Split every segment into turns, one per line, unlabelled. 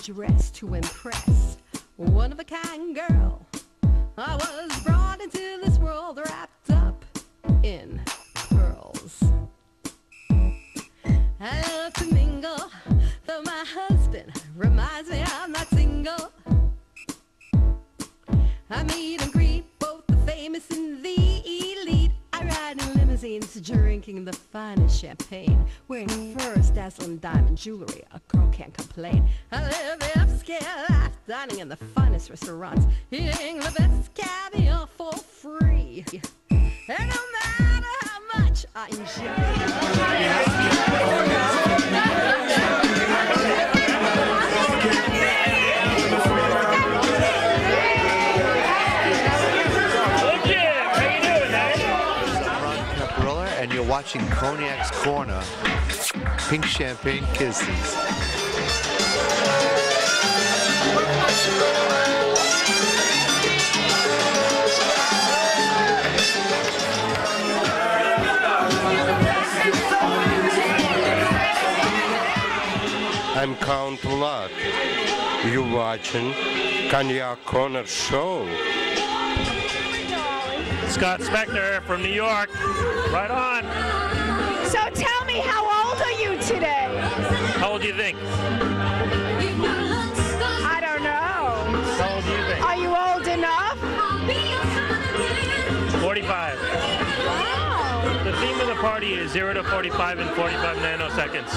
dressed to impress. One of a kind girl. I was brought into this world wrapped up in pearls. I love to mingle, though my husband reminds me I'm not single. I meet and greet both the famous and the elite. I ride in limousines, drinking the finest champagne, wearing furs, dazzling diamond jewelry. A girl can't complain. I live the upscale life, dining in the finest restaurants, eating the best caviar for free. And no matter how much I
and you're watching Cognac's Corner, Pink Champagne Kisses.
I'm Count Vlad. You're watching Cognac Corner Show.
Scott Spector from New York. Right on.
So tell me, how old are you today?
How old do you think?
I don't know.
How old do you think?
Are you old enough?
45.
Wow.
The theme of the party is 0 to 45 in 45 nanoseconds.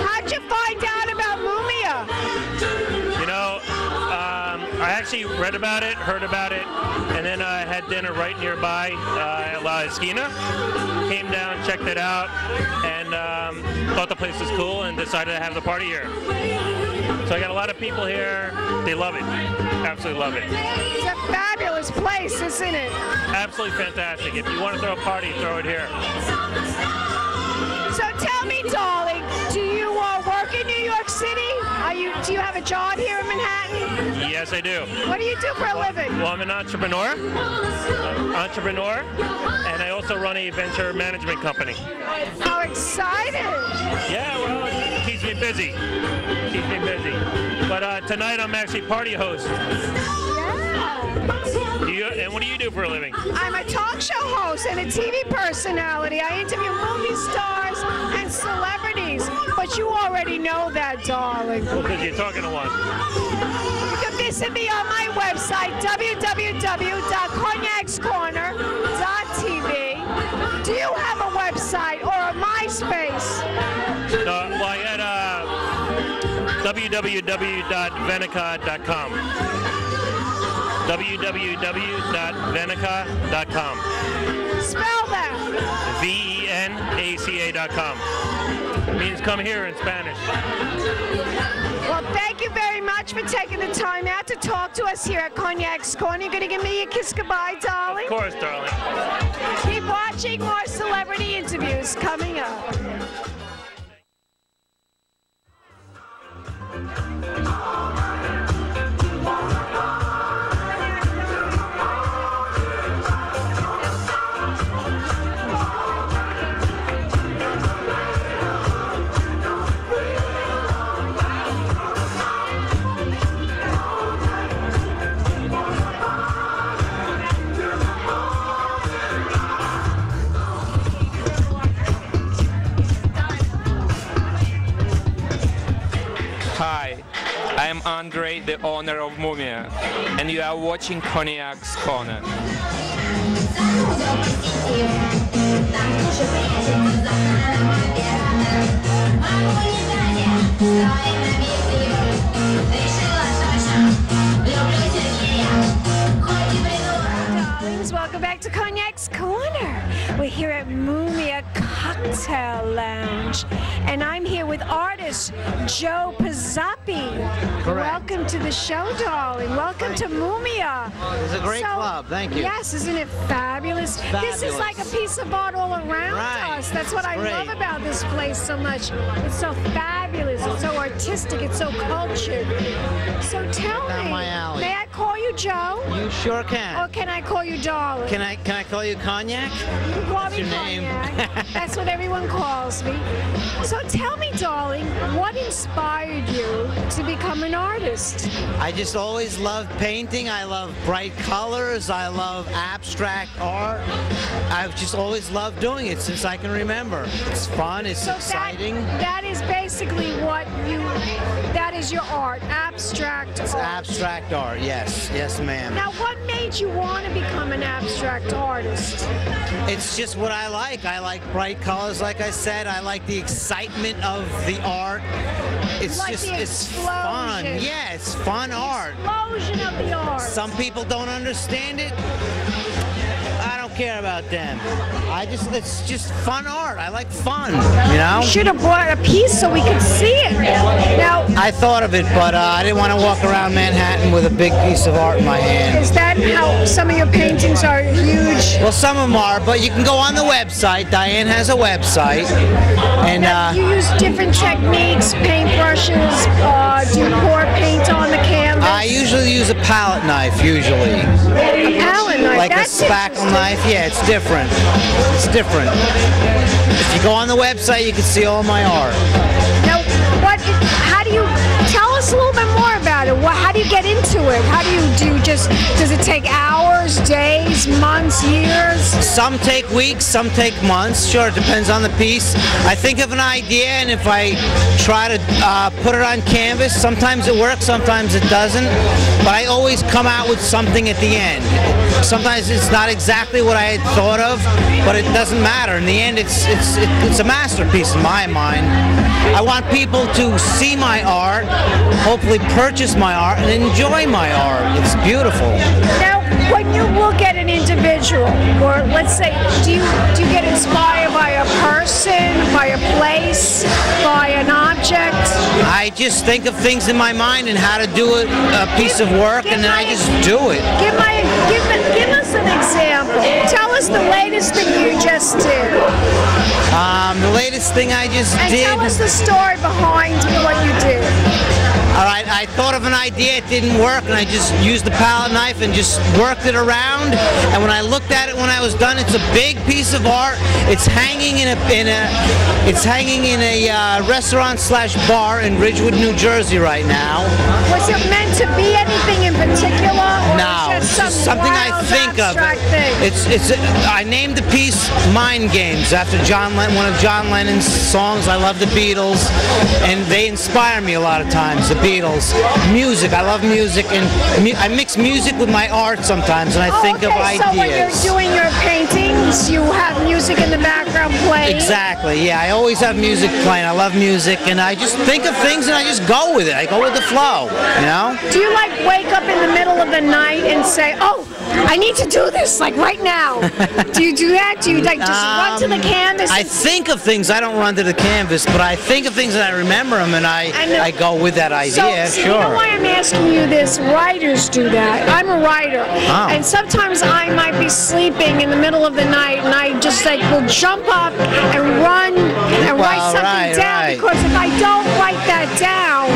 How'd you find out about Moomia?
You know, I actually read about it, heard about it, and then I had dinner right nearby at La Esquina. Came down, checked it out, and thought the place was cool and decided to have the party here. So I got a lot of people here. They love it. Absolutely love it.
It's a fabulous place, isn't it?
Absolutely fantastic. If you want to throw a party, throw it here.
So tell me, darling, do you work in New York City? Do you have a job here in Manhattan?
Yes, I do.
What do you do for a living?
Well, I'm an entrepreneur, and I also run a venture management company.
How exciting!
Yeah, well, it keeps me busy. Keeps me busy. But tonight I'm actually party host. And what do you do for a living?
I'm a talk show host and a TV personality. I interview movie stars and celebrities. But you already know that, darling.
Well, because you're talking to one.
You can visit me on my website, www.cognacscorner.tv. Do you have a website or a MySpace?
Well, I had www.venica.com. www.venica.com.
Spell that.
VENACA.com. It means come here in Spanish.
Well, thank you very much for taking the time out to talk to us here at Cognac's Corner. You're going to give me a kiss goodbye, darling?
Of course, darling.
Keep watching more celebrity interviews coming up.
Hi, I am Andre, the owner of Moomia, and you are watching Cognac's Corner.
Darlings, welcome back to Cognac's Corner. We're here at Moomia Cocktail Lounge, and I'm here with artist Joe Pizappi.
Correct.
Welcome to the show, darling. Welcome to Moomia.
It's a great club, thank you.
Yes, isn't it fabulous? This is like a piece of art all around us. That's what I love about this place so much. It's so fabulous, it's so artistic, it's so cultured. So tell me, may I call you you Joe?
You sure can.
Or can I call you darling?
Can I call you Cognac?
You can call me
your name?
Cognac. That's what everyone calls me. So tell me, darling, what inspired you to become an artist?
I just always loved painting. I love bright colors. I love abstract art. I've just always loved doing it since I can remember. It's fun. It's exciting.
That is basically that is your art, abstract
It's
art.
abstract art, yes. Yes, ma'am.
Now, what made you want to become an abstract artist?
It's just what I like. I like bright colors, like I said. I like the excitement of the art. It's
Like
just,
the
it's fun.
explosion.
Yeah, it's fun art.
Explosion of the art.
Some people don't understand it. I don't care about them. It's just fun art. I like fun, you know?
You should have brought a piece so we could see it. Now,
I thought of it, but I didn't want to walk around Manhattan with a big piece of art in my hand.
is that how some of your paintings are huge?
Well, some of them are, but you can go on the website. Diane has a website, and
You use different techniques, paintbrushes, do you pour paint on the canvas?
I usually use a palette knife, usually.
A palette knife.
Like
That's
a spackle knife. Yeah, it's different. It's different. If you go on the website, you can see all my art.
Now, how do you, tell us a little bit more about it. How do you get into it? How do you does it take hours, days, months, years?
Some take weeks, some take months. Sure, it depends on the piece. I think of an idea, and if I try to put it on canvas, sometimes it works, sometimes it doesn't. But I always come out with something at the end. Sometimes it's not exactly what I had thought of, but it doesn't matter. In the end, it's a masterpiece in my mind. I want people to see my art, hopefully purchase my art, and enjoy my art. It's beautiful.
Now, when you look at an individual, or let's say, do you get inspired by a person, by a place, by an object?
I just think of things in my mind and how to do a piece of work, and then I just do it.
Give us an example. Tell us the latest thing you just did.
The latest thing I just
And
did.
tell us the story behind what you did.
All right, I thought of an idea, it didn't work, and I just used the palette knife and just worked it around. And when I looked at it when I was done, it's a big piece of art. It's hanging in a restaurant/bar in Ridgewood, New Jersey right now.
Was it meant to be anything in particular? Or
No,
was
it's
it
just
some
something I
wild,
think of.
abstract thing?
I named the piece "Mind Games" after one of John Lennon's songs. I love the Beatles, and they inspire me a lot of times. The Beatles, music. I love music, and I mix music with my art sometimes, and I think of ideas.
So when you're doing your paintings, you have music in the background playing.
Exactly. Yeah, I always have music playing. I love music, and I just think of things and I just go with it. I go with the flow. You know.
Do you like wake up in the middle of the night and say, "Oh, I need to do this like right now"? Do you do that? Do you like just run to the canvas?
I think of things. I don't run to the canvas, but I think of things and I remember them, and I go with that idea.
So,
sure.
You know why I'm asking you this? Writers do that. I'm a writer, and sometimes I might be sleeping in the middle of the night, and I just will jump up and run and write something down because if I don't write that down,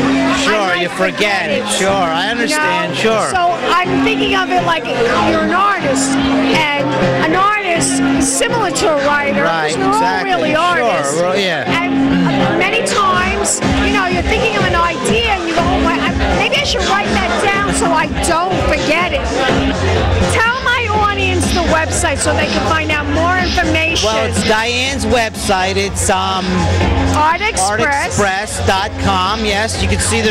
sure, you forget it. Sure, I understand.
You know?
Sure.
So I'm thinking of it like you're an artist, and an artist is similar to a writer.
Right,
we're
exactly.
all really artists.
Sure, yeah.
And many times, you're thinking of an idea, and you go, "Oh, maybe I should write that down so I don't forget it." Tell my audience the website so they can find out more information.
Well, it's Diane's website. It's artexpress.com. Yes, you can see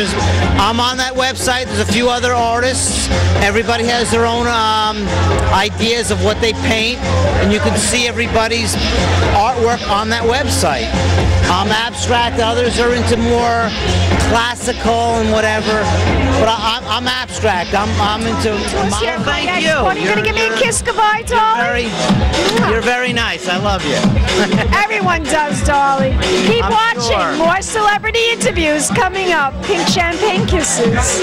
I'm on that website. There's a few other artists. Everybody has their own ideas of what they paint, and you can see everybody's artwork on that website. Abstract, others are into more classical and whatever, but I'm abstract. I'm into. Thank you.
What, are you going to give me a kiss goodbye, darling?
You're very nice. I love you.
Everyone does, darling. Keep watching.
Sure.
More celebrity interviews coming up. Pink champagne kisses.